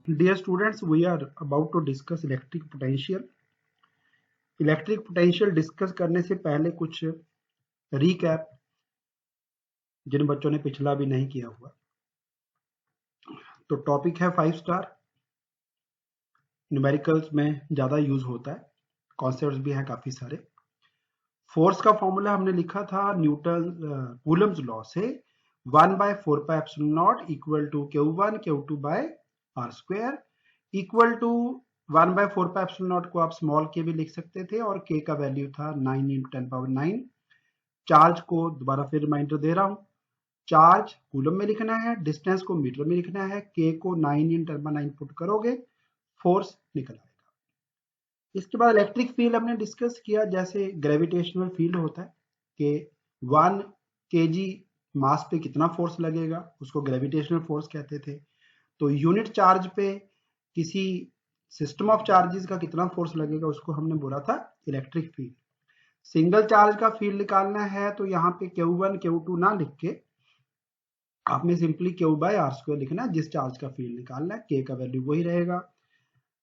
Dear students, we are about to discuss electric potential. Electric potential discuss करने से पहले कुछ रीकैप जिन बच्चों ने पिछला भी नहीं किया हुआ। तो टॉपिक है 5 स्टार, न्यूमेरिकल्स में ज़्यादा यूज होता है, कॉन्सेप्ट्स भी हैं काफ़ी सारे। फोर्स का फॉर्मूला हमने लिखा था न्यूटन कूलम्स लॉ से 1/4πε0 equal to Q1 Q2 by R square equal to 1/4πε0 को आप स्मॉल के भी लिख सकते थे और के का वैल्यू था 9 × 10⁹। चार्ज को दोबारा फिर रिमाइंडर दे रहा हूं, चार्ज कूलम में लिखना है, डिस्टेंस को मीटर में लिखना है, के को 9 × 10⁹ पुट करोगे, फोर्स निकल आएगा। इसके बाद इलेक्ट्रिक फील्ड हमने डिस्कस किया, जैसे ग्रेविटेशनल फील्ड होता है कि 1 kg मास पे कितना फोर्स लगेगा, उसको ग्रेविटेशनल फोर्स कहते थे। तो यूनिट चार्ज पे किसी सिस्टम ऑफ चार्जेस का कितना फोर्स लगेगा उसको हमने बोला था इलेक्ट्रिक फील्ड। सिंगल चार्ज का फील्ड निकालना है तो यहाँ पे Q1 Q2 ना लिख के आपने सिंपली Q/r² लिखना है, जिस चार्ज का फील्ड निकालना है, के का वैल्यू वही रहेगा।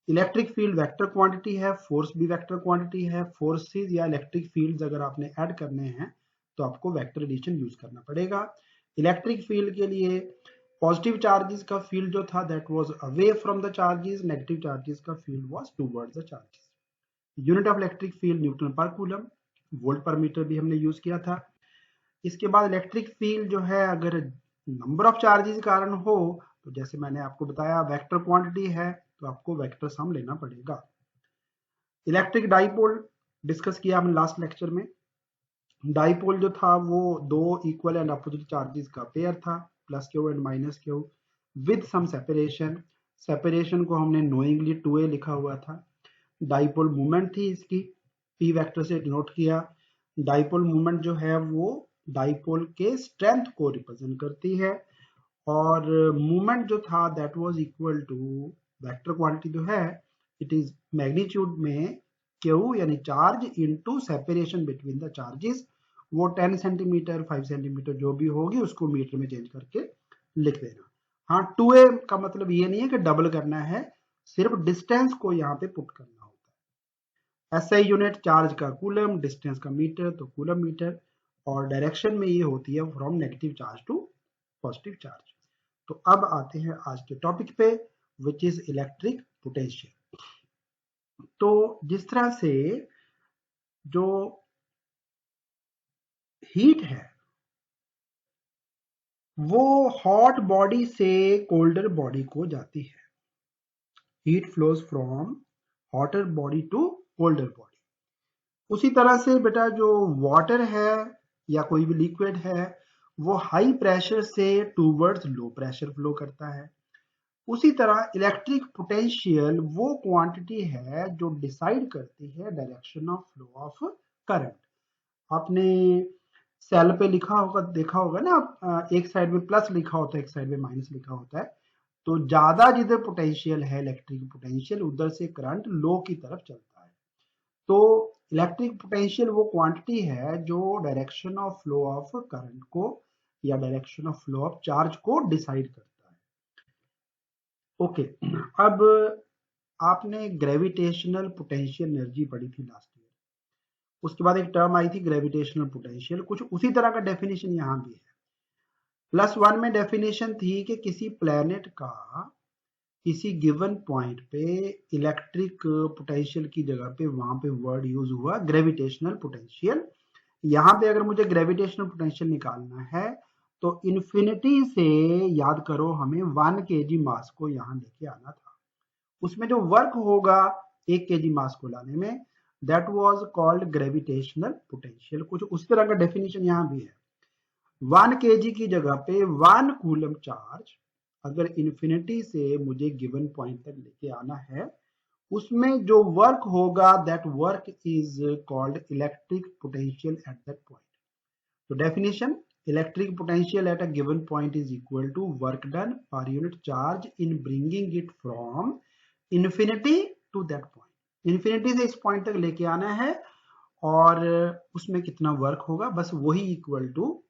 इलेक्ट्रिक फील्ड वेक्टर क्वांटिटी है, फोर्स भी वेक्टर क्वांटिटी है। फोर्सेस या इलेक्ट्रिक फील्ड्स अगर आपने ऐड करने हैं तो आपको वेक्टर एडिशन यूज करना पड़ेगा। इलेक्ट्रिक फील्ड के लिए पॉजिटिव चार्जेस का फील्ड जो था that was away from the charges, negative charges का field was towards the charges. Unit of electric field newton per coulomb, volt per metre भी हमने यूज किया था। इसके बाद इलेक्ट्रिक फील्ड जो है अगर नंबर ऑफ चार्जेस के कारण हो तो जैसे मैंने आपको बताया वेक्टर क्वांटिटी है तो आपको वेक्टर सम लेना पड़ेगा। इलेक्ट्रिक डाइपोल डिस्कस किया हमने लास्ट लेक्चर में। डाइपोल जो था वो दो इक्वल एंड अपोजिट चार्जेस का पेयर था, +q and -q with some separation. Separation को हमने नोइंगली 2a लिखा हुआ था। डाइपोल मूवमेंट थी इसकी, p वेक्टर से डिनोट किया। डाइपोल मूवमेंट जो है वो डाइपोल के स्ट्रेंथ को रिप्रेजेंट करती है और मूवमेंट जो था that was equal to vector quantity जो है इट इज मैग्नीट्यूड में q यानी charge into separation between the charges. वो 10 सेंटीमीटर 5 सेंटीमीटर जो भी होगी उसको मीटर में चेंज करके लिख देना। हाँ, 2a का मतलब ये नहीं है कि डबल करना है, सिर्फ डिस्टेंस को यहाँ पे पुट करना होता है। SI यूनिट चार्ज का कूलम, डिस्टेंस का मीटर तो कूलम मीटर, और डायरेक्शन में ये होती है from negative charge to positive charge. तो अब आते हैं आज के टॉपिक पे विच इज इलेक्ट्रिक पोटेंशियल। तो जिस तरह से जो हीट है वो हॉट बॉडी से कोल्डर बॉडी को जाती है, heat flows from hotter body to colder body. उसी तरह से बेटा जो वाटर है या कोई भी लिक्विड है वो हाई प्रेशर से टूवर्ड्स लो प्रेशर फ्लो करता है। उसी तरह इलेक्ट्रिक पोटेंशियल वो क्वांटिटी है जो डिसाइड करती है direction of flow of current. आपने सेल पे लिखा होगा, देखा होगा ना आप, एक साइड में प्लस लिखा होता है, एक साइड में माइनस लिखा होता है। तो ज्यादा जिधर पोटेंशियल है इलेक्ट्रिक पोटेंशियल उधर से करंट लो की तरफ चलता है। तो इलेक्ट्रिक पोटेंशियल वो क्वांटिटी है जो direction of flow of current को या direction of flow of charge को डिसाइड करता है। ओके, अब आपने ग्रेविटेशनल पोटेंशियल एनर्जी पढ़ी थी लास्ट ईयर, उसके बाद एक टर्म आई थी ग्रेविटेशनल पोटेंशियल, कुछ उसी तरह का डेफिनेशन यहाँ भी है। +1 में डेफिनेशन थी कि किसी प्लेनेट का किसी गिवन पॉइंट पे इलेक्ट्रिक पोटेंशियल की जगह पे वहां पे वर्ड यूज हुआ ग्रेविटेशनल पोटेंशियल। यहाँ पे अगर मुझे ग्रेविटेशनल पोटेंशियल निकालना है तो इन्फिनिटी से याद करो हमें 1 kg मास को यहाँ लेके आना था। उसमें जो वर्क होगा 1 kg मास को लाने में that was called gravitational potential. कुछ उस तरह का डेफिनेशन यहाँ भी है। 1 kg की जगह पे 1 कूलम चार्ज अगर इन्फिनिटी से मुझे गिवन पॉइंट तक लेके आना है, उसमें जो वर्क होगा that work is called electric potential at that point. तो definition, electric potential at a given point is equal to work done पर unit charge in bringing it from infinity to that point. Infinity से इस point तक लेके आना है और उसमें कितना वर्क होगा, बस वही equal to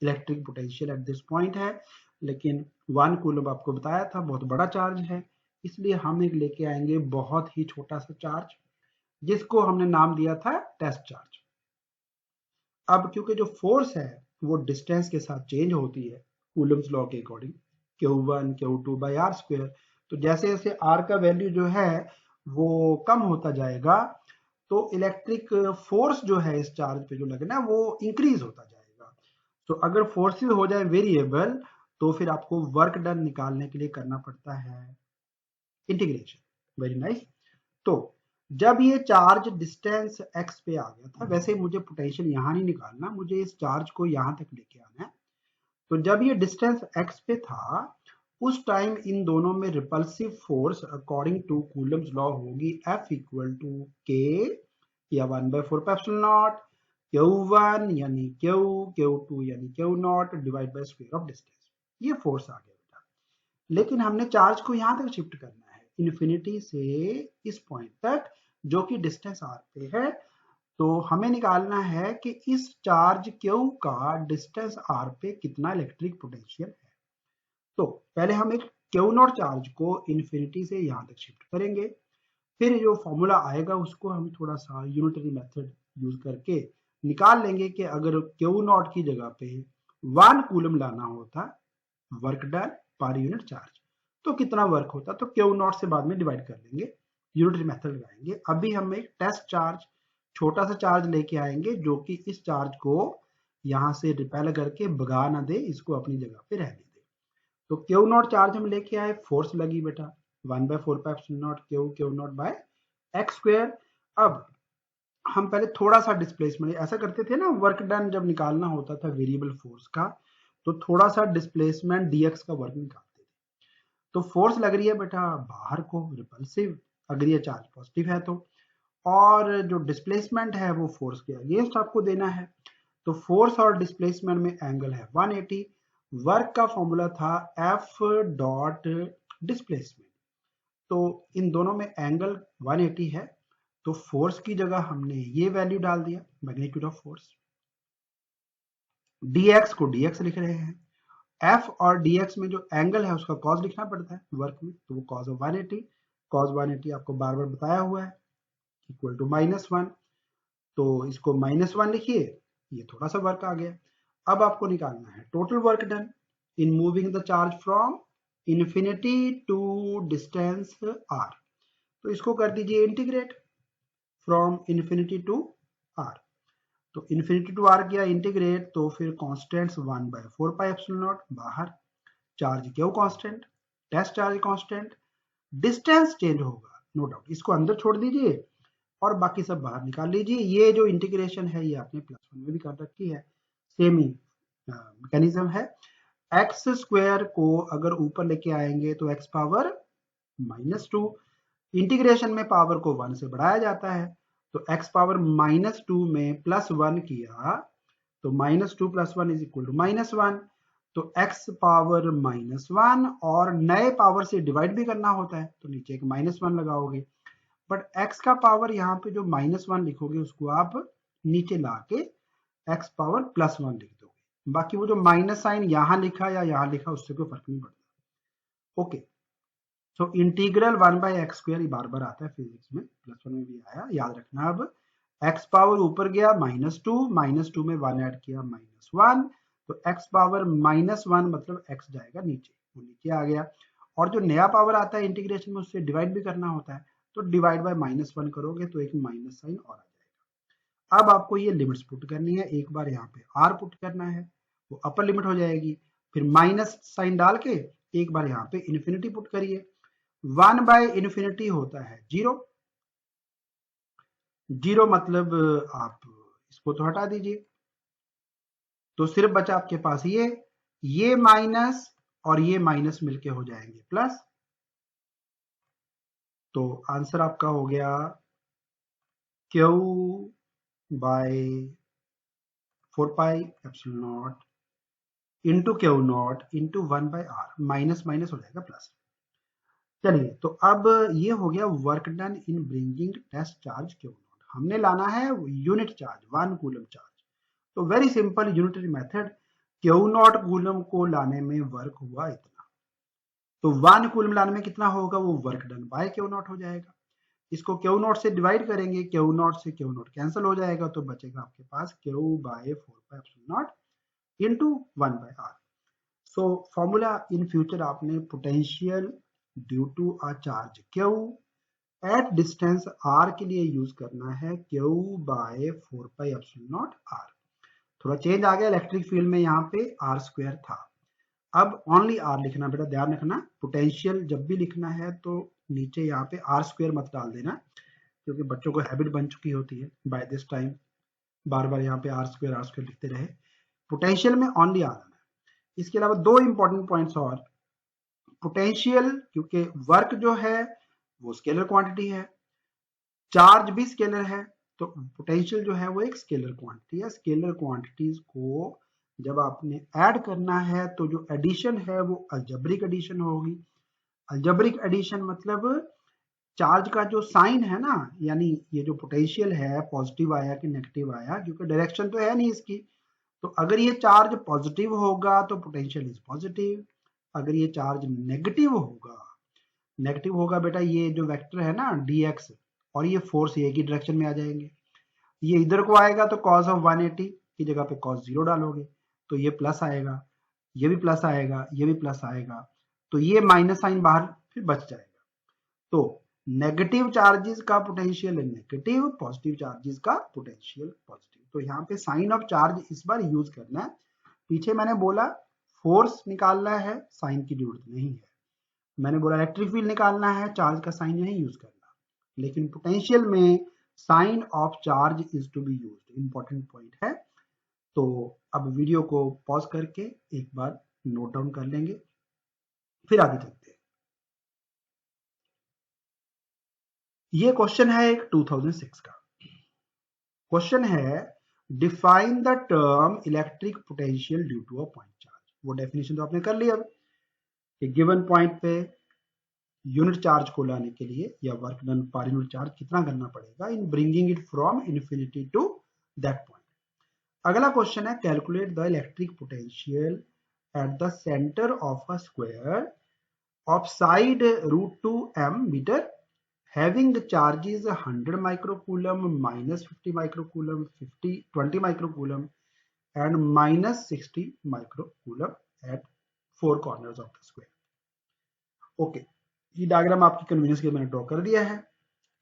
electric potential at this point है। लेकिन 1 कूलम आपको बताया था बहुत बड़ा चार्ज है, इसलिए हम एक लेके आएंगे बहुत ही छोटा सा चार्ज, जिसको हमने नाम दिया था टेस्ट चार्ज। अब क्योंकि जो फोर्स है वो डिस्टेंस के साथ चेंज होती है कूलम्स लॉ के according, Q1 Q2 by R square, तो जैसे जैसे आर का वैल्यू जो है वो कम होता जाएगा तो इलेक्ट्रिक फोर्स जो है इस चार्ज पे जो लगना है वो इंक्रीज होता जाएगा। तो अगर फोर्सेस हो जाए वेरिएबल तो फिर आपको वर्क डन निकालने के लिए करना पड़ता है इंटीग्रेशन। Very nice. तो जब ये चार्ज डिस्टेंस x पे आ गया था, वैसे मुझे पोटेंशियल यहां नहीं निकालना, मुझे इस चार्ज को यहां तक लेके आना है। तो जब ये डिस्टेंस x पे था उस टाइम इन दोनों में repulsive force according to Coulomb's law होगी F इक्वल टू K या 1/4 Q1 यानी Q, Q2 यानी Q naught divide by square of distance. ये फोर्स आ गया बेटा। लेकिन हमने चार्ज को यहां तक शिफ्ट करना है इन्फिनिटी से इस पॉइंट तक जो कि डिस्टेंस r पे है। तो हमें निकालना है कि इस चार्ज Q का डिस्टेंस r पे कितना इलेक्ट्रिक पोटेंशियल है। तो पहले हम एक Q नॉट चार्ज को इन्फिनिटी से यहां तक शिफ्ट करेंगे, फिर जो फॉर्मूला आएगा उसको हम थोड़ा सा यूनिटरी मेथड यूज करके निकाल लेंगे कि अगर Q नॉट की जगह पे 1 कूलम लाना होता वर्क डन पर यूनिट चार्ज तो कितना वर्क होता, तो Q नॉट से बाद में डिवाइड कर लेंगे, यूनिटरी मेथड लगाएंगे। अभी हम एक टेस्ट चार्ज छोटा सा चार्ज लेके आएंगे जो कि इस चार्ज को यहां से रिपेल करके भगा ना दे, इसको अपनी जगह पे रहने दे। तो Q नॉट चार्ज हम लेके आए, फोर्स लगी बेटा 1/4 Q naught by X square. अब हम पहले थोड़ा सा डिस्प्लेसमेंट ऐसा करते थे ना, वर्क डन जब निकालना होता था वेरिएबल फोर्स का तो थोड़ा सा डिस्प्लेसमेंट dx का वर्क निकालते थे। तो फोर्स लग रही है बेटा बाहर को रिपल्सिव, अगर ये चार्ज पॉजिटिव है तो, और जो डिस्प्लेसमेंट है वो फोर्स के अगेंस्ट आपको देना है। तो फोर्स और डिस्प्लेसमेंट में एंगल है 180। वर्क का फॉर्मूला था F डॉट डिस्प्लेसमेंट, तो इन दोनों में एंगल 180 है। तो फोर्स की जगह हमने ये वैल्यू डाल दिया मैग्नीट्यूड ऑफ फोर्स, dx को dx लिख रहे हैं, F और dx में जो एंगल है उसका कॉस लिखना पड़ता है वर्क में, तो वो कॉस ऑफ 180, कॉस 180 आपको बार बार बताया हुआ है इक्वल टू -1। तो इसको -1 लिखिए, ये थोड़ा सा वर्क आ गया। अब आपको निकालना है total work done in moving the charge from infinity to distance r। तो इसको कर दीजिए integrate from infinity to r। तो इन्फिनिटी टू r किया इंटीग्रेट, तो फिर कॉन्स्टेंट्स 1/4 बाहर, चार्ज क्यों constant, test charge constant, distance change होगा नो डाउट, इसको अंदर छोड़ दीजिए और बाकी सब बाहर निकाल लीजिए। ये जो इंटीग्रेशन है ये आपने +1 में भी कर रखी है, सेम ही मैकेनिज्म है। एक्स स्क्वायर को अगर ऊपर लेके आएंगे तो x पावर -2, इंटीग्रेशन में पावर को 1 से बढ़ाया जाता है, तो x पावर -2 में +1 किया तो -2 + 1 इज इक्वल टू -1। तो x पावर -1 और नए पावर से डिवाइड भी करना होता है तो नीचे एक -1 लगाओगे, बट x का पावर यहाँ पे जो -1 लिखोगे उसको आप नीचे लाके x पावर +1 लिख दोगे। बाकी वो जो माइनस साइन यहाँ लिखा या यहाँ लिखा उससे कोई फर्क नहीं पड़ता। ओके, तो इंटीग्रल 1/x² बार बार आता है फिजिक्स में, +1 में भी आया, याद रखना। अब x पावर ऊपर गया -2 में 1 ऐड किया -1, तो x पावर -1 मतलब x जाएगा नीचे, वो नीचे आ गया। और जो नया पावर आता है इंटीग्रेशन में उससे डिवाइड भी करना होता है, तो डिवाइड बाय -1 करोगे तो एक माइनस साइन और आ जाएगा। अब आपको ये लिमिट्स पुट करनी है, एक बार यहाँ पे r पुट करना है वो अपर लिमिट हो जाएगी, फिर माइनस साइन डाल के एक बार यहाँ पे इन्फिनिटी पुट करिए, 1/∞ होता है 0, 0 मतलब आप इसको तो हटा दीजिए, तो सिर्फ बचा आपके पास ये माइनस और ये माइनस मिलके हो जाएंगे प्लस। तो आंसर आपका हो गया Q by 4πε0 into Q not into 1/r, minus minus हो जाएगा प्लस। चलिए, तो अब ये हो गया work done in bringing test charge Q not. हमने लाना है यूनिट चार्ज 1 कूलम चार्ज, तो very simple unitary method, Q not coulomb को लाने में वर्क हुआ इतना, तो 1 कूलम लाने में कितना होगा, वो work done by Q not हो जाएगा। इसको क्यू नॉट से डिवाइड करेंगे, क्यू नॉट से क्यू नॉट कैंसिल हो जाएगा, तो बचेगा आपके पास Q by 4πε0 into 1/r। So formula in future आपने potential due to a charge Q at distance r के लिए यूज करना है, क्यू बाय 4πε0 r। थोड़ा चेंज आ गया इलेक्ट्रिक फील्ड में, यहाँ पे r स्क्वायर था, अब ओनली r लिखना। बेटा ध्यान रखना, पोटेंशियल जब भी लिखना है तो नीचे यहाँ पे r स्क्वायर मत डाल देना, क्योंकि बच्चों को हैबिट बन चुकी होती है बाय दिस टाइम बार बार यहाँ पे r स्क्वायर लिखते रहे। पोटेंशियल में ओनली r आना है। इसके अलावा दो इंपॉर्टेंट पॉइंट्स और, पोटेंशियल क्योंकि वर्क जो है वो स्केलर क्वांटिटी है, चार्ज भी स्केलर है, तो पोटेंशियल जो है वो एक स्केलर क्वांटिटी है। स्केलर क्वांटिटीज को जब आपने ऐड करना है तो जो एडिशन है वो अलजेब्रिक एडिशन होगी। अलजेब्रिक एडिशन मतलब चार्ज का जो साइन है ना, यानी ये जो पोटेंशियल है पॉजिटिव आया कि नेगेटिव आया, क्योंकि डायरेक्शन तो है नहीं इसकी, तो अगर ये चार्ज पॉजिटिव होगा तो पोटेंशियल इज पॉजिटिव, अगर ये चार्ज नेगेटिव होगा बेटा, ये जो वेक्टर है ना dx और ये फोर्स एक ही डायरेक्शन में आ जाएंगे। ये इधर को आएगा तो cos ऑफ 180 की जगह पे cos 0 डालोगे तो ये प्लस आएगा, ये भी प्लस आएगा, ये भी प्लस आएगा, तो ये माइनस साइन बाहर फिर बच जाएगा। तो नेगेटिव चार्जेस का पोटेंशियल नेगेटिव, पॉजिटिव चार्जेस का पोटेंशियल पॉजिटिव। तो यहाँ पे साइन ऑफ चार्ज इस बार यूज करना है। पीछे मैंने बोला फोर्स निकालना है, साइन की जरूरत नहीं है। मैंने बोला इलेक्ट्रिक फील्ड निकालना है, चार्ज का साइन नहीं यूज करना, लेकिन पोटेंशियल में sign of charge is to be used, important point है। तो अब वीडियो को पॉज करके एक बार नोट डाउन कर लेंगे, फिर आगे चलते हैं। ये क्वेश्चन है एक 2006 का क्वेश्चन है, define the term electric potential due to a point charge. वो डेफिनेशन तो आपने कर लिया। अब एक गिवन पॉइंट पे यूनिट चार्ज को लाने के लिए या वर्क डन पर यूनिट चार्ज कितना करना पड़ेगा in bringing it from infinity to that point. अगला क्वेश्चन है, calculate the electric potential at the centre of a square of side √2m metre having the charges 100 microcoulomb, -50 microcoulomb, 20 microcoulomb and -60 microcoulomb at 4 corners of the square. Okay, ये diagram आपकी convenience के लिए मैंने draw कर दिया है।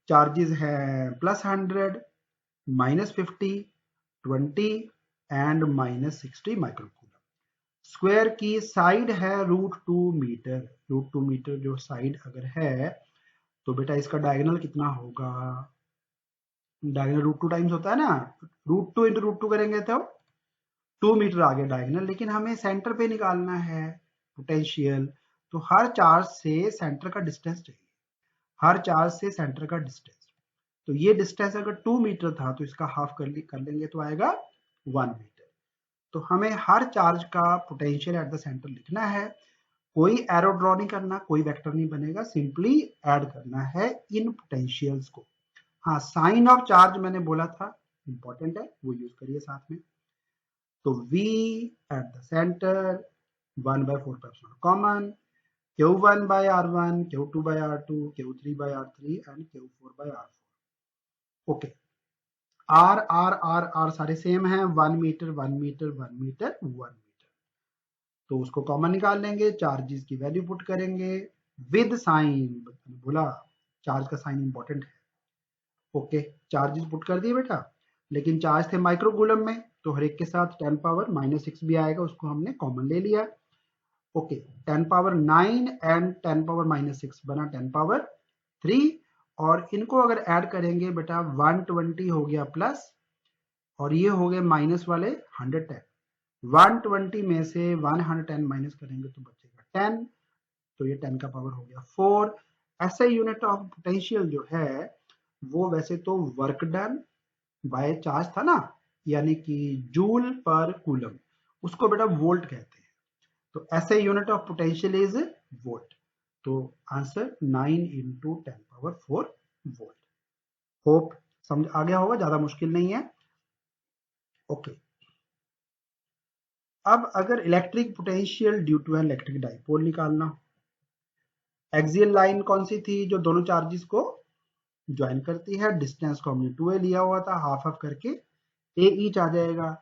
Charges है +100, -50, 20 and -60 microcoulomb. Square की साइड है √2 मीटर। √2 मीटर जो साइड अगर है तो बेटा इसका डायगोनल कितना होगा, डायगोनल √2 टाइम्स होता है ना, √2 इंटू √2 करेंगे तो 2 मीटर आ गया डायगोनल। लेकिन हमें सेंटर पे निकालना है पोटेंशियल, तो हर चार्ज से सेंटर का डिस्टेंस चाहिए, हर चार्ज से सेंटर का डिस्टेंस। तो ये डिस्टेंस अगर 2 मीटर था तो इसका हाफ कर लेंगे तो आएगा 1 मीटर। तो हमें हर चार्ज का पोटेंशियल एट द सेंटर लिखना है, कोई एरो ड्रॉ नहीं करना, कोई वेक्टर नहीं बनेगा, सिंपली ऐड करना है इन पोटेंशियल्स को। हाँ, साइन ऑफ चार्ज मैंने बोला था इंपॉर्टेंट है, वो यूज करिए साथ में। तो V eight the centre 1/4 common, Q1 by R1, Q2 by R2, Q3 by R3 and Q4 by R4। Okay, R सारे सेम हैं, 1 मीटर 1 मीटर 1 मीटर 1 मीटर, तो उसको कॉमन निकाल लेंगे, चार्जेस की वैल्यू पुट करेंगे विद साइन। बोला charge का साइन इंपॉर्टेंट है। ओके, चार्जेस पुट कर दिए बेटा, लेकिन चार्ज थे माइक्रोकूलम में, तो हर एक के साथ 10 पावर -6 भी आएगा, उसको हमने कॉमन ले लिया। ओके, 10 पावर 9 एंड 10 पावर -6 बना 10 पावर 3, और इनको अगर ऐड करेंगे बेटा 120 हो गया प्लस, और ये हो गए माइनस वाले 110। 120 में से 110 माइनस करेंगे तो बचेगा 10, तो ये 10 का पावर हो गया 4। ऐसे यूनिट ऑफ पोटेंशियल जो है वो वैसे तो वर्क डन बाय चार्ज था ना, यानी कि जूल पर कूलम, उसको बेटा वोल्ट कहते हैं, तो ऐसे unit of potential is volt. तो आंसर 9 × 10⁴ वोल्ट। होप समझ आ गया होगा, ज्यादा मुश्किल नहीं है। ओके, अब अगर electric potential due to an electric dipole निकालना, एक्सियल लाइन कौन सी थी जो दोनों चार्जेस को ज्वाइन करती है, डिस्टेंस को हमने 2a लिया हुआ था, हाफ हाफ करके a ईच आ जाएगा।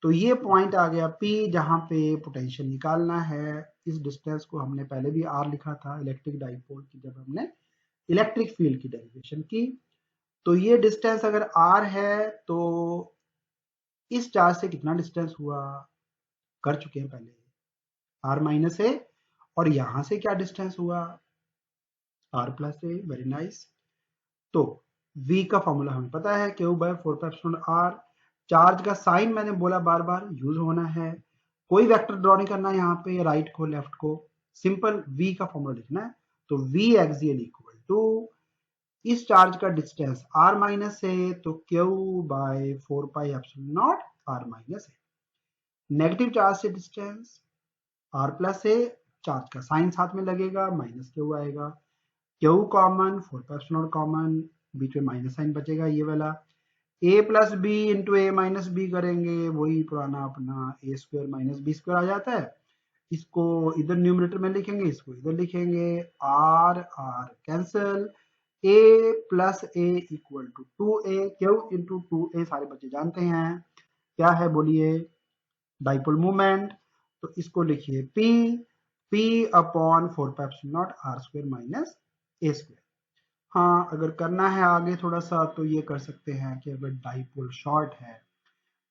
तो ये पॉइंट आ गया P जहां पे पोटेंशियल निकालना है। इस डिस्टेंस को हमने पहले भी R लिखा था इलेक्ट्रिक डाइपोल की, जब हमने इलेक्ट्रिक फील्ड की डेरिवेशन की। तो ये डिस्टेंस अगर R है तो इस चार्ज से कितना डिस्टेंस हुआ, कर चुके हैं पहले, R माइनस ए, और यहां से क्या डिस्टेंस हुआ, R plus a. Very nice. तो V का फॉर्मूला हमें पता है, Q बाय 4πr। चार्ज का साइन मैंने बोला बार बार यूज होना है, कोई वेक्टर ड्रॉ नहीं करना यहाँ पे, राइट को लेफ्ट को, सिंपल V का फॉर्मूला लिखना है। तो V एक्सियल इक्वल टू इस चार्ज का डिस्टेंस r माइनस है, तो Q बाय 4πε0 r माइनस है। नेगेटिव चार्ज से डिस्टेंस r प्लस है, चार्ज का साइन साथ में लगेगा, माइनस Q आएगा, Q कॉमन, 4πε0 कॉमन, बीच में माइनस साइन बचेगा ये वाला, a plus B into A minus B करेंगे, वही पुराना अपना A square minus B square आ जाता है। इसको इधर न्यूमरेटर में लिखेंगे, इसको इधर लिखेंगे, R R cancel, a plus A equal to 2a, Q into 2a सारे बच्चे जानते हैं क्या है, बोलिए, डाइपोल मूवमेंट। तो इसको लिखिए p upon 4πε0 r square minus a square. हाँ, अगर करना है आगे थोड़ा सा तो ये कर सकते हैं कि अगर डाइपोल शॉर्ट है,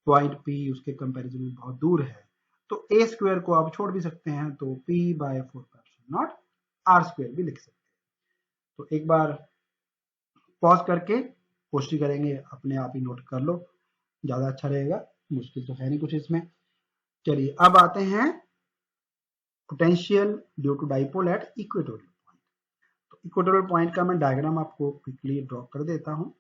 पॉइंट P उसके कंपैरिजन में बहुत दूर है, तो a स्क्वायर को आप छोड़ भी सकते हैं, तो p बाय 4πε0 r स्क्वायर भी लिख सकते हैं। तो एक बार पॉज करके पुष्टि करेंगे, अपने आप ही नोट कर लो, ज्यादा अच्छा रहेगा, मुश्किल तो है नहीं कुछ इसमें। चलिए अब आते हैं potential due to dipole at equatorial point. तो इक्वेटोरियल पॉइंट का मैं डायग्राम आपको क्विकली ड्रॉ कर देता हूं।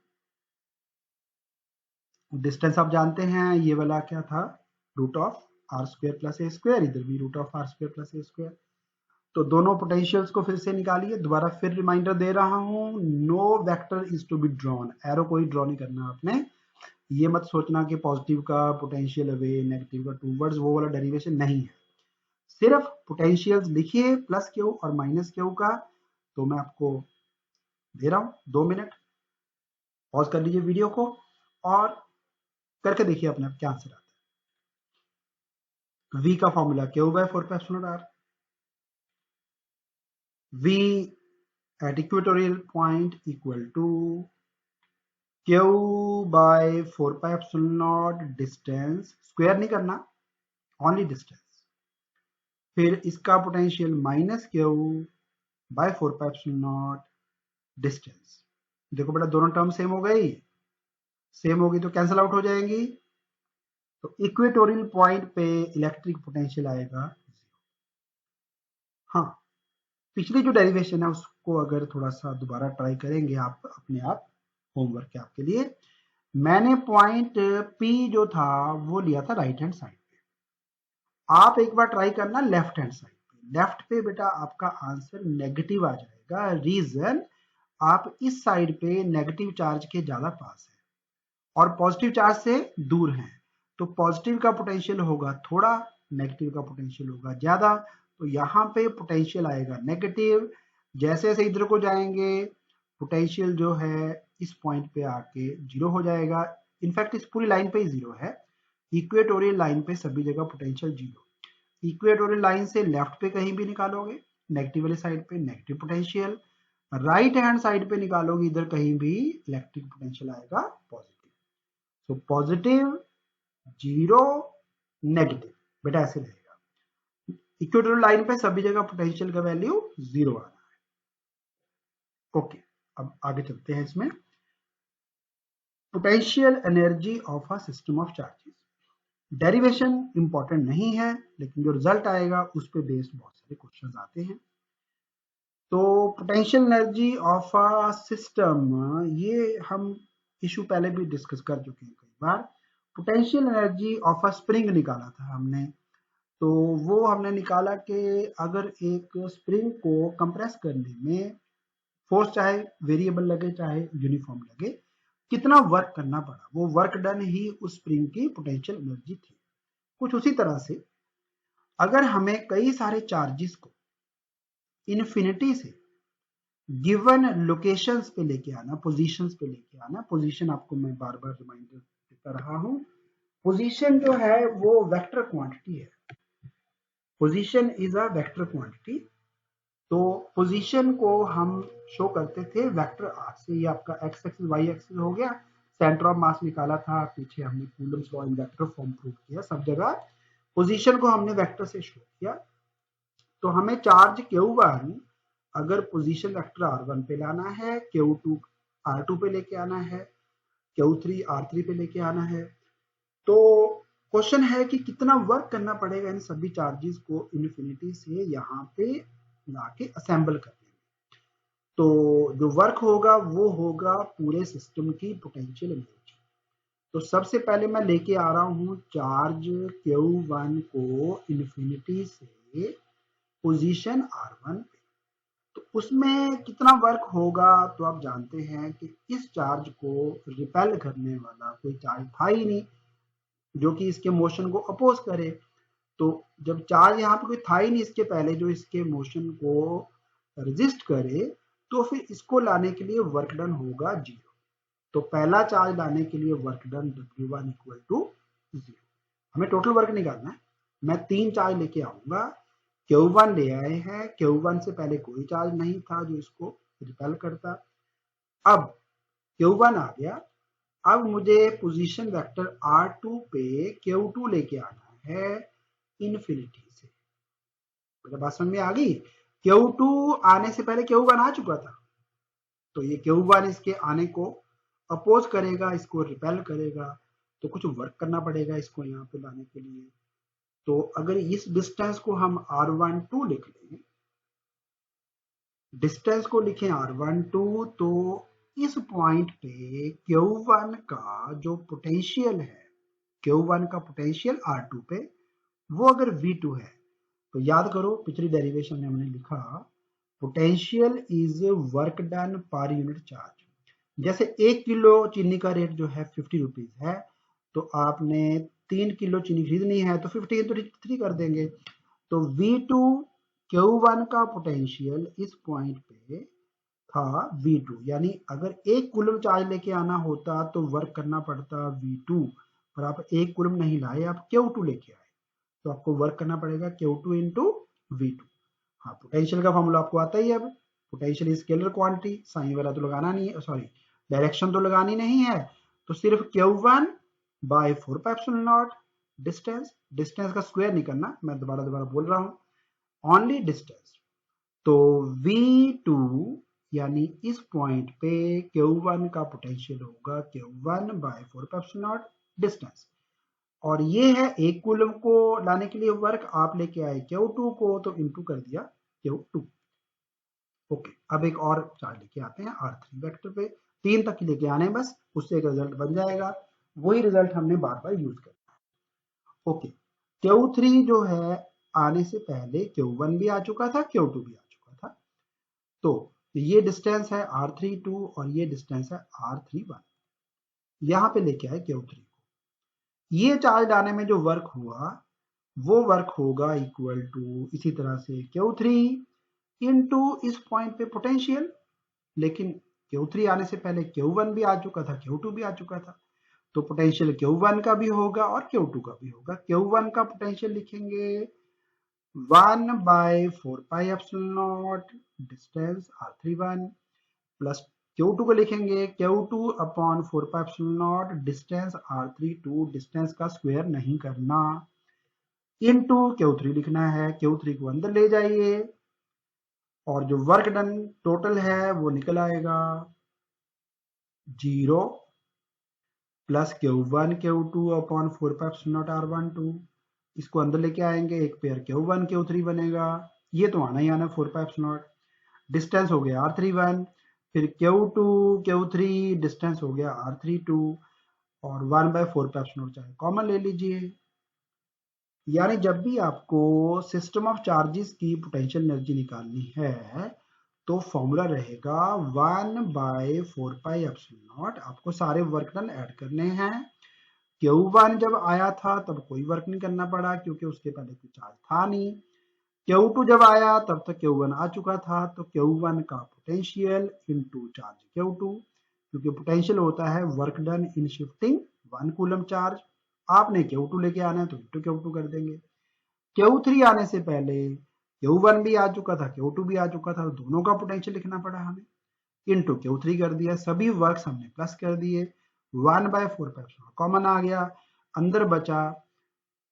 डिस्टेंस आप जानते हैं, ये वाला क्या था, root of R square plus A square, इधर भी root of R square plus A square. तो दोनों पोटेंशियल्स को फिर से निकालिए, दोबारा फिर रिमाइंडर दे रहा हूं, no vector is to be drawn, arrow कोई ड्रॉ नहीं करना आपने। ये मत सोचना कि पॉजिटिव का पोटेंशियल अवे, नेगेटिव का टूवर्ड्स, वो वाला डेरिवेशन नहीं है, सिर्फ पोटेंशियल्स लिखिए प्लस क्यू और माइनस क्यू का। तो मैं आपको दे रहा हूं 2 मिनट, पॉज कर लीजिए वीडियो को और करके देखिए अपने आप क्या आंसर आता है। V का formula Q by 4πε0r, V at equatorial point equal to Q by 4πε0 distance, square नहीं करना, ओनली डिस्टेंस, फिर इसका potential minus Q by 4πε0 distance. देखो बेटा दोनों टर्म सेम हो गई, सेम होगी तो कैंसिल आउट हो जाएंगी, तो इक्वेटोरियल पॉइंट पे इलेक्ट्रिक पोटेंशियल आएगा 0। हाँ, पिछली जो डेरिवेशन है उसको अगर थोड़ा सा दोबारा ट्राई करेंगे आप अपने आप, होमवर्क है आपके लिए। मैंने पॉइंट P जो था वो लिया था राइट हैंड साइड पे, आप एक बार ट्राई करना लेफ्ट हैंड साइड पे। लेफ्ट पे बेटा आपका आंसर नेगेटिव आ जाएगा, रीजन आप इस साइड पे नेगेटिव चार्ज के ज्यादा पास है और पॉजिटिव चार्ज से दूर हैं, तो पॉजिटिव का पोटेंशियल होगा थोड़ा, नेगेटिव का पोटेंशियल होगा ज्यादा, तो यहाँ पे पोटेंशियल आएगा नेगेटिव। जैसे जैसे इधर को जाएंगे पोटेंशियल जो है इस पॉइंट पे आके जीरो हो जाएगा, इनफैक्ट इस पूरी लाइन पे ही जीरो है, इक्वेटोरियल लाइन पे सभी जगह पोटेंशियल जीरो। इक्वेटोरियल लाइन से लेफ्ट पे कहीं भी निकालोगे नेगेटिव वाली साइड पे negative potential, right hand side पे निकालोगे इधर कहीं भी इलेक्ट्रिक पोटेंशियल आएगा पॉजिटिव। तो पॉजिटिव, जीरो, नेगेटिव, बेटा ऐसे रहेगा। इक्वेटोरियल लाइन पे सभी जगह पोटेंशियल का वैल्यू जीरो आ रहा है। ओके, अब आगे चलते हैं इसमें। Potential energy of a system of charges, derivation important नहीं है, लेकिन जो रिजल्ट आएगा उस पे बेस्ड बहुत सारे क्वेश्चंस आते हैं। तो potential energy of a system, ये हम इशू पहले भी डिस्कस कर चुके हैं कई बार। Potential energy of a spring निकाला था हमने, तो वो हमने निकाला कि अगर एक स्प्रिंग को कंप्रेस करने में फोर्स चाहे वेरिएबल लगे चाहे यूनिफॉर्म लगे, कितना वर्क करना पड़ा, वो वर्क डन ही उस स्प्रिंग की पोटेंशियल एनर्जी थी। कुछ उसी तरह से अगर हमें कई सारे चार्जेस को इन्फिनिटी से गिवन लोकेशंस पे लेके आना, पोजीशंस पे लेके आना। पोजीशन आपको मैं बार बार रिमाइंडर देता रहा हूं। पोजीशन जो है वो वेक्टर क्वांटिटी है। Position is a vector quantity. तो पोजीशन को हम शो करते थे वेक्टर आर से। ये आपका एक्स एक्सिस वाई एक्सिस हो गया। सेंटर ऑफ मास निकाला था, पीछे हमने Coulomb's law in vector form prove किया। सब जगह पोजीशन को हमने वेक्टर से शो किया। तो हमें चार्ज Q1 अगर पोजीशन वेक्टर R1 पे लाना है, Q2 R2 पे लेके आना है, Q3 R3 पे लेके आना है, तो क्वेश्चन है कि कितना वर्क करना पड़ेगा इन सभी चार्जेस को इन्फिनिटी से यहाँ पे लाके असेंबल करने में। तो जो वर्क होगा वो होगा पूरे सिस्टम की पोटेंशियल एनर्जी। तो सबसे पहले मैं लेके आ रहा हूँ चार्ज Q1 को इन्फिनिटी से पोजीशन R1 पे। तो उसमें कितना वर्क होगा, तो आप जानते हैं कि इस चार्ज को रिपेल करने वाला कोई चार्ज था ही नहीं जो कि इसके मोशन को अपोज करे। तो जब चार्ज यहाँ पे कोई था ही नहीं इसके पहले जो इसके मोशन को रेजिस्ट करे, तो फिर इसको लाने के लिए वर्क डन होगा 0। तो पहला चार्ज लाने के लिए work done W1 equal to 0। हमें टोटल वर्क निकालना है। मैं 3 चार्ज लेके आऊंगा। Q1 ले आए हैं। Q1 से पहले कोई चार्ज नहीं था जो इसको रिपेल करता। अब Q1 आ गया। अब मुझे पोजीशन वेक्टर R2 पे Q2 लेके आना है इन्फिनिटी से। मेरे बात समझ में आ गई? Q2 आने से पहले Q1 आ चुका था, तो ये Q1 इसके आने को अपोज करेगा, इसको रिपेल करेगा। तो कुछ वर्क करना पड़ेगा इसको यहाँ पे लाने के लिए। तो अगर इस डिस्टेंस को हम R12 लिख लें, डिस्टेंस को लिखें R12, तो इस पॉइंट पे Q1 का जो पोटेंशियल है, Q1 का पोटेंशियल R2 पे, वो अगर V2 है, तो याद करो पिछली डेरिवेशन में हमने लिखा पोटेंशियल इज वर्क डन पर यूनिट चार्ज। जैसे 1 किलो चीनी का रेट जो है 50 रुपीज है, तो आपने 3 किलो चीनी खरीदनी है तो 50 into 3 कर देंगे। तो V2 Q1 का पोटेंशियल इस पॉइंट पे था V2, यानी अगर 1 कूलम चार्ज लेके आना होता तो वर्क करना पड़ता V2, पर आप 1 कूलम नहीं लाए, आप Q2 लेके आए, तो आपको वर्क करना पड़ेगा Q2 इंटू V2। हाँ, पोटेंशियल का फॉर्मूला आपको आता ही है। अब पोटेंशियल स्केलर क्वांटिटी, साइन वाला तो लगाना नहीं है, सॉरी डायरेक्शन तो लगानी नहीं है, तो सिर्फ Q1 by 4 pi epsilon naught distance. Distance का स्क्वायर नहीं करना, मैं दोबारा बोल रहा हूं, ओनली डिस्टेंस। तो V2 यानी इस पॉइंट पे Q1 का पोटेंशियल होगा Q1 by 4 pi epsilon naught distance. और ये है 1 कूलम को लाने के लिए वर्क, आप लेके आए Q2 को तो इनटू कर दिया Q2। ओके, अब एक और चार्ज लेके आते हैं R3 वेक्टर पे। 3 तक लेके आने हैं बस, उससे एक रिजल्ट बन जाएगा। वही रिजल्ट हमने बार बार यूज करना है। ओके, Q3 जो है आने से पहले Q1 भी आ चुका था, Q2 भी आ चुका था। तो ये डिस्टेंस है R32 और ये डिस्टेंस है R31। यहां पे लेके आए Q3 को। ये चार्ज लाने में जो वर्क हुआ वो वर्क होगा इक्वल टू इसी तरह से Q3 इंटू इस पॉइंट पे पोटेंशियल। लेकिन Q3 आने से पहले Q1 भी आ चुका था, Q2 भी आ चुका था, तो पोटेंशियल Q1 का भी होगा और Q2 का भी होगा। Q1 का पोटेंशियल लिखेंगे 1 by 4 pi epsilon naught distance R31 plus Q2 को लिखेंगे Q2 upon 4 pi epsilon naught distance R32, distance का स्क्वायर नहीं करना, इनटू Q3 लिखना है। Q3 को अंदर ले जाइए और जो वर्क डन टोटल है वो निकल आएगा 0 plus Q1 Q2 upon 4 pi epsilon not R12। इसको अंदर लेके आएंगे, एक पेयर Q1 Q3 बनेगा, ये तो आना ही आना 4 पाई एप्सिलॉन नॉट। डिस्टेंस हो गया R31, फिर Q2 Q3 डिस्टेंस हो गया R32 और 1 बाय 4 पाई एप्सिलॉन नॉट चाहे कॉमन ले लीजिए। यानी जब भी आपको सिस्टम ऑफ चार्जेस की पोटेंशियल एनर्जी निकालनी है तो फॉर्मूला रहेगा 1 बाय 4 पाई एप्सिलॉन नॉट। आपको सारे वर्क डन ऐड करने हैं। Q1 जब आया था तब कोई वर्क नहीं करना पड़ा क्योंकि उसके पहले कोई चार्ज था नहीं। Q2 जब आया तब तक Q1 आ चुका था, तो Q1 का पोटेंशियल इनटू चार्ज Q2, क्योंकि पोटेंशियल होता है work done in shifting 1 coulomb charge. आपने Q2 लेके आना है तो इनटू Q2 कर देंगे। Q3 आने से पहले Q1 भी आ चुका था, Q2 भी आ चुका था, दोनों का पोटेंशियल लिखना पड़ा हमें, इनटू Q3 कर दिया। सभी वर्क्स हमने प्लस कर दिए, 1/4 कॉमन आ गया, अंदर बचा,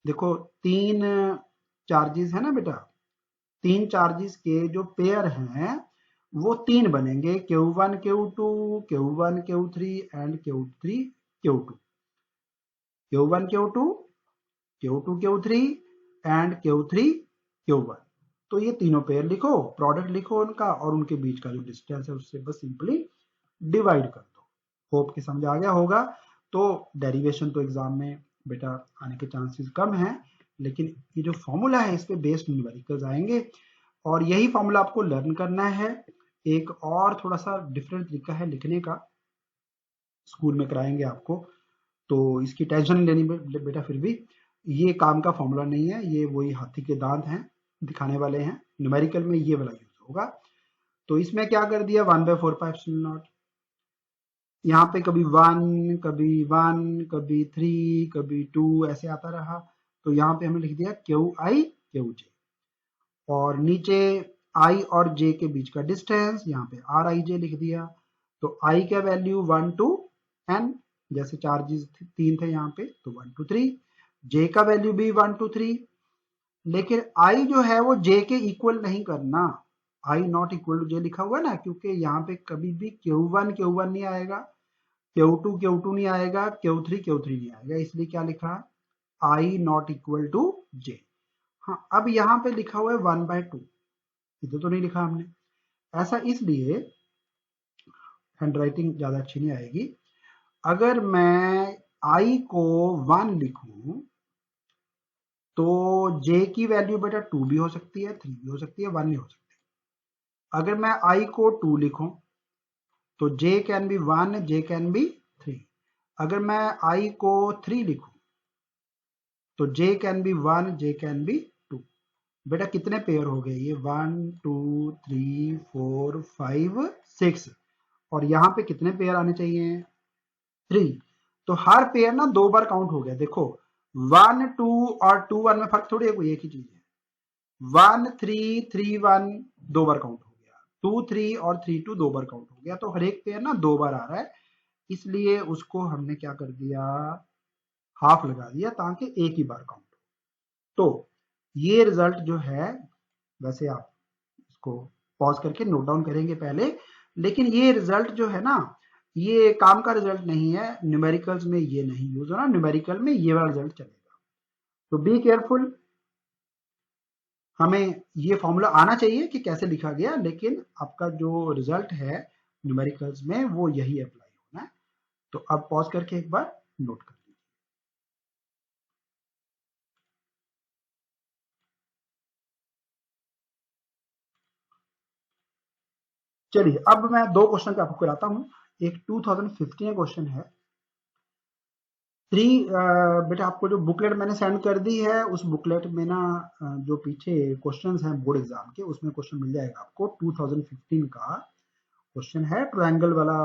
देखो 3 चार्जेस है ना बेटा, 3 चार्जेस के जो पेयर हैं वो 3 बनेंगे, Q1 Q2, Q1 Q3 and Q3 Q2, Q1 Q2, Q2 Q3 and Q3 Q1। तो ये तीनों पेयर लिखो, प्रोडक्ट लिखो उनका, और उनके बीच का जो डिस्टेंस है उससे बस सिंपली डिवाइड कर दो। होप कि समझ आ गया होगा। तो डेरिवेशन तो एग्जाम में बेटा आने के चांसेस कम हैं, लेकिन ये जो फॉर्मूला है इस पे बेस्ड न्यूमेरिकल्स आएंगे, और यही फॉर्मूला आपको लर्न करना है। एक और थोड़ा सा डिफरेंट तरीका है लिखने का, स्कूल में कराएंगे आपको, तो इसकी टेंशन नहीं लेनी बेटा। फिर भी ये काम का फॉर्मूला नहीं है, ये वही हाथी के दांत हैं दिखाने वाले हैं, न्यूमेरिकल में ये वाला यूज होगा। तो इसमें क्या कर दिया, 1/4 यहाँ पे कभी 1 कभी 1 कभी 3 कभी 2 ऐसे आता रहा, तो यहाँ पे हमने लिख दिया QI QJ, और नीचे I और J के बीच का डिस्टेंस यहाँ पे RIJ लिख दिया। तो I का वैल्यू 1 to N, जैसे चार्जेस 3 थे यहाँ पे, तो 1 to 3, J का वैल्यू भी 1 to 3, लेकिन I जो है वो J के इक्वल नहीं करना, I not equal to J लिखा हुआ है ना, क्योंकि यहाँ पे कभी भी Q1 Q1 नहीं आएगा, Q2 Q2 नहीं आएगा, Q3 Q3 नहीं आएगा, इसलिए क्या लिखा, I not equal to J। हाँ, अब यहाँ पे लिखा हुआ है 1/2, इधर तो नहीं लिखा हमने, ऐसा इसलिए, हैंडराइटिंग ज्यादा अच्छी नहीं आएगी। अगर मैं I को 1 लिखूं तो J की वैल्यू बेटा 2 भी हो सकती है, 3 भी हो सकती है, 1 नहीं हो सकती। अगर मैं I को 2 लिखूं तो J can be 1, J can be 3। अगर मैं I को 3 लिखूं तो J can be 1, J can be 2। बेटा कितने पेयर हो गए ये, 1 2 3 4 5 6, और यहाँ पे कितने पेयर आने चाहिए, 3। तो हर पेयर ना 2 बार काउंट हो गया, देखो 1 2 और 2 1 में फर्क थोड़ी है, कोई एक ही चीज है। 1 3 3 1 2 बार काउंट हो गया, 2 3 और 3 2 2 बार काउंट हो गया, तो हर एक पेयर ना 2 बार आ रहा है, इसलिए उसको हमने क्या कर दिया, हाफ लगा दिया, ताकि एक ही बार काउंट हो। तो ये रिजल्ट जो है, वैसे आप इसको पॉज करके नोट डाउन करेंगे पहले, लेकिन ये रिजल्ट जो है ना, ये काम का रिजल्ट नहीं है, न्यूमेरिकल्स में ये नहीं यूज होना, न्यूमेरिकल में ये वाला रिजल्ट चलेगा। तो बी केयरफुल, हमें ये फॉर्मूला आना चाहिए कि कैसे लिखा गया, लेकिन आपका जो रिजल्ट है न्यूमेरिकल्स में वो यही अप्लाई होना है। तो अब पॉज करके एक बार नोट कर लीजिए। चलिए अब मैं 2 क्वेश्चन पे आपको कराता हूँ। एक 2015 क्वेश्चन है, 3 बेटा आपको जो बुकलेट मैंने सेंड कर दी है, उस बुकलेट में ना जो पीछे क्वेश्चंस हैं बोर्ड एग्जाम के, उसमें क्वेश्चन मिल जाएगा आपको। 2015 का क्वेश्चन है, ट्रायंगल वाला,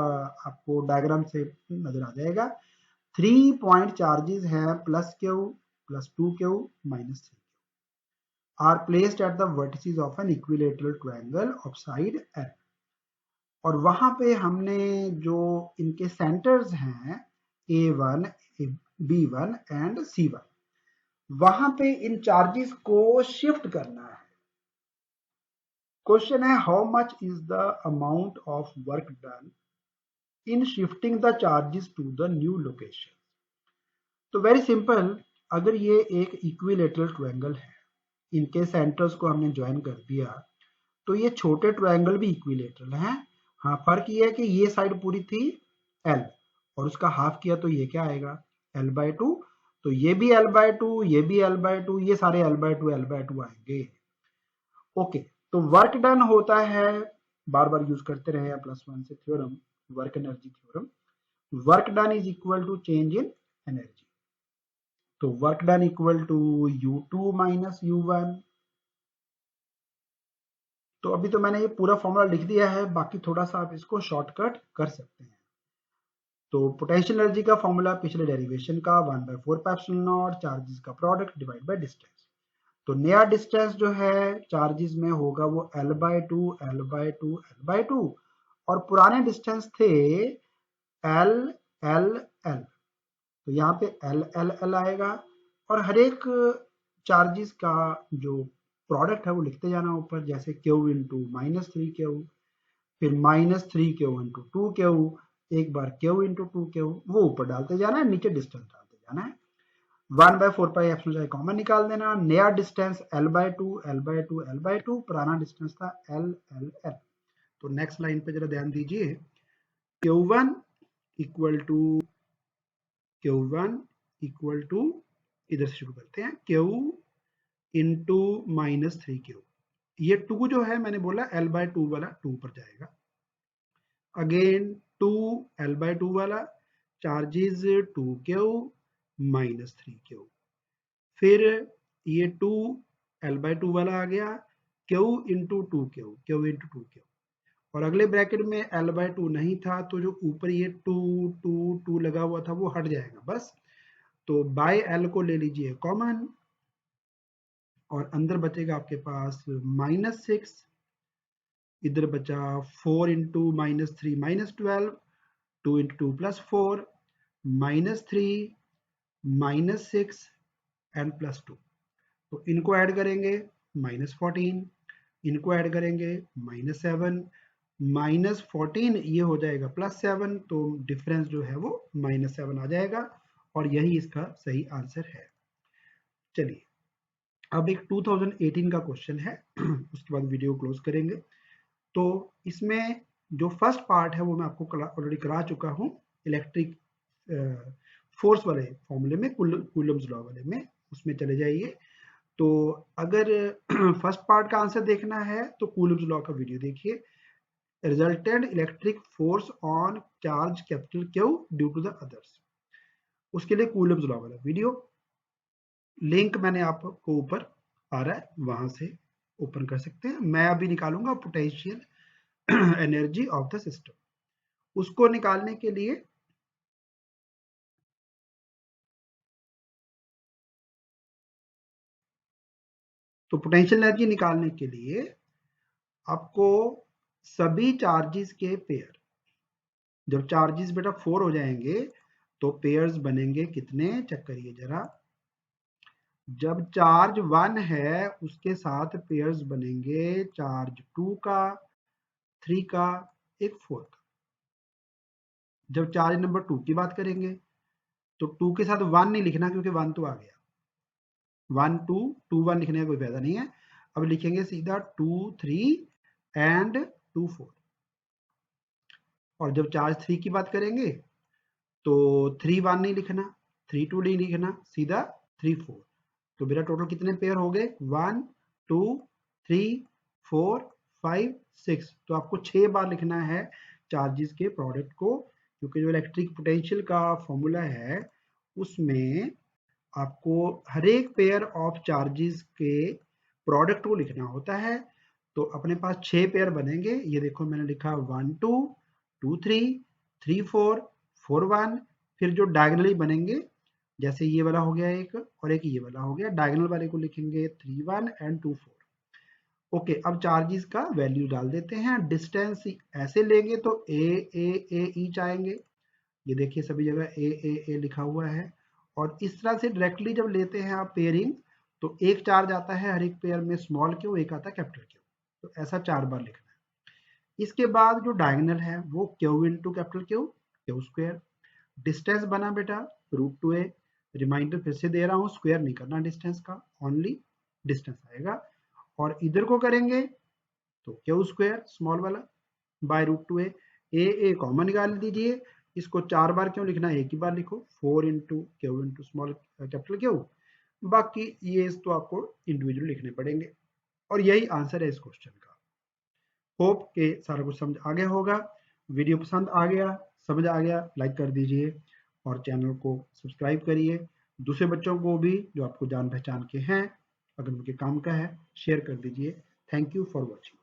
आपको डायग्राम से नजर आ जाएगा। 3 पॉइंट चार्जेस हैं, +Q +2Q -3Q are placed at the vertices of an equilateral triangle of side L, और वहां पे हमने जो इनके सेंटर्स हैं A1 B1 एंड C1, वहां पे इन चार्जेस को शिफ्ट करना है। क्वेश्चन है, how much is the amount of work done in shifting the charges to the new location. तो वेरी सिंपल, अगर ये एक इक्विलेटरल ट्रायंगल है, इनके सेंटर्स को हमने ज्वाइन कर दिया, तो ये छोटे ट्रायंगल भी इक्विलेटरल हैं। हाँ, फर्क ये है कि ये साइड पूरी थी L और उसका हाफ किया, तो ये क्या आएगा, L/2। तो ये भी L/2, ये भी L/2, ये सारे L/2 L/2 आएंगे। ओके, तो वर्क डन होता है, बार बार यूज करते रहे +1 से theorem, work energy theorem, work done is equal to change in energy. तो work done equal to U2 - U1, तो अभी तो मैंने ये पूरा फॉर्मूला लिख दिया है, बाकी थोड़ा सा आप इसको शॉर्टकट कर सकते हैं। तो पोटेंशियल एनर्जी का फॉर्मूला पिछले डेरिवेशन का 1/4πε0 चार्जेस का प्रोडक्ट डिवाइड बाय डिस्टेंस। तो नया डिस्टेंस जो है चार्जेस में होगा वो L/2 L/2 L/2, और पुराने डिस्टेंस थे L L L। तो यहाँ पे L L L आएगा, और हर एक चार्जेस का जो प्रोडक्ट है वो लिखते जाना ऊपर, जैसे Q इंटू -3Q, फिर -3Q इंटू 2Q, एक बार Q इंटू 2Q, वो ऊपर डालते जाना है, नीचे डिस्टेंस डालते जाना है। 1/4πε कॉमन निकाल देना, नया डिस्टेंस L/2 L/2 L/2, पुराना डिस्टेंस था L L L। तो नेक्स्ट लाइन पे जरा ध्यान दीजिए, Q1 इक्वल टू इधर से शुरू करते हैं, Q इंटू -3Q। ये 2 जो है मैंने बोला L/2 वाला 2 पर जाएगा, अगेन 2 L/2 वाला, चार्जेस 2Q -3Q, फिर ये 2 L/2 वाला आ गया, Q into 2Q, Q into 2Q, और अगले ब्रैकेट में L/2 नहीं था, तो जो ऊपर ये 2 2 2 लगा हुआ था वो हट जाएगा बस। तो बाय L को ले लीजिए कॉमन, और अंदर बचेगा आपके पास -6, इधर बचा 4 इंटू -3 -12, 2 इंटू 2 +4, -3 -6 एंड +2। तो इनको ऐड करेंगे -14, इनको ऐड करेंगे -7, -14 ये हो जाएगा +7, तो डिफरेंस जो है वो -7 आ जाएगा, और यही इसका सही आंसर है। चलिए अब एक 2018 का क्वेश्चन है, उसके बाद वीडियो क्लोज करेंगे। तो इसमें जो फर्स्ट पार्ट है वो मैं आपको ऑलरेडी करा चुका हूँ, इलेक्ट्रिक फोर्स वाले फॉर्मूले में, कूलम्स लॉ वाले में, उसमें चले जाइए। तो अगर फर्स्ट पार्ट का आंसर देखना है तो कूलम्स लॉ का वीडियो देखिए, resultant electric force on charge capital Q due to the others, उसके लिए कूलम्स लॉ वाला वीडियो, लिंक मैंने आपको ऊपर आ रहा है, वहां से ओपन कर सकते हैं। मैं अभी निकालूंगा potential energy of the system, उसको निकालने के लिए तो पोटेंशियल एनर्जी निकालने के लिए आपको सभी चार्जेस के पेयर, जब चार्जेस बेटा 4 हो जाएंगे तो पेयर्स बनेंगे कितने, चेक करिए जरा। जब चार्ज 1 है उसके साथ पेयर्स बनेंगे चार्ज 2 का, 3 का, एक 4 का। जब चार्ज नंबर 2 की बात करेंगे तो 2 के साथ 1 नहीं लिखना, क्योंकि 1 तो आ गया, 1 2 2 1 लिखने का कोई फायदा नहीं है। अब लिखेंगे सीधा 2 3 एंड 2 4। और जब चार्ज 3 की बात करेंगे तो 3 1 नहीं लिखना, 3 2 नहीं लिखना, सीधा 3 4। तो मेरा टोटल कितने पेयर हो गए, 1 2 3 4 5 6। तो आपको 6 बार लिखना है चार्जेस के प्रोडक्ट को, क्योंकि जो इलेक्ट्रिक पोटेंशियल का फॉर्मूला है उसमें आपको हर एक पेयर ऑफ चार्जेस के प्रोडक्ट को लिखना होता है। तो अपने पास 6 पेयर बनेंगे, ये देखो मैंने लिखा 1 2 2 3 3 4 4 1, फिर जो डायगनली बनेंगे, जैसे ये वाला हो गया एक, और एक ये वाला हो गया, डायगोनल वाले को लिखेंगे 3 1 एंड 2 4। ओके, अब चार्जेस का वैल्यू डाल देते हैं, डिस्टेंस ऐसे लेंगे तो ए ईच आएंगे, ये देखिए सभी जगह ए लिखा हुआ है। और इस तरह से डायरेक्टली जब लेते हैं आप पेयरिंग, तो एक चार्ज आता है हर एक पेयर में स्मॉल क्यू, एक आता है कैपिटल क्यू, तो ऐसा 4 बार लिखना है। इसके बाद जो डायगोनल है वो Q into capital Q, Q square, distance बना बेटा √2a, रिमाइंडर फिर से दे रहा हूं, स्क्वायर नहीं करना डिस्टेंस का, ओनली डिस्टेंस आएगा। और इधर को करेंगे तो क्यू स्क्वायर स्मॉल वाला बाय √2a, ए कॉमन निकाल दीजिए। इसको 4 बार क्यों लिखना है, एक ही बार लिखो, 4 into Q into small capital Q, बाकी ये तो आपको इंडिविजुअल लिखने पड़ेंगे। और यही आंसर है इस क्वेश्चन का। होप के सारा कुछ समझ आ गया होगा। वीडियो पसंद आ गया, समझ आ गया, लाइक कर दीजिए और चैनल को सब्सक्राइब करिए। दूसरे बच्चों को भी जो आपको जान पहचान के हैं, अगर उनके काम का है, शेयर कर दीजिए। Thank you for watching.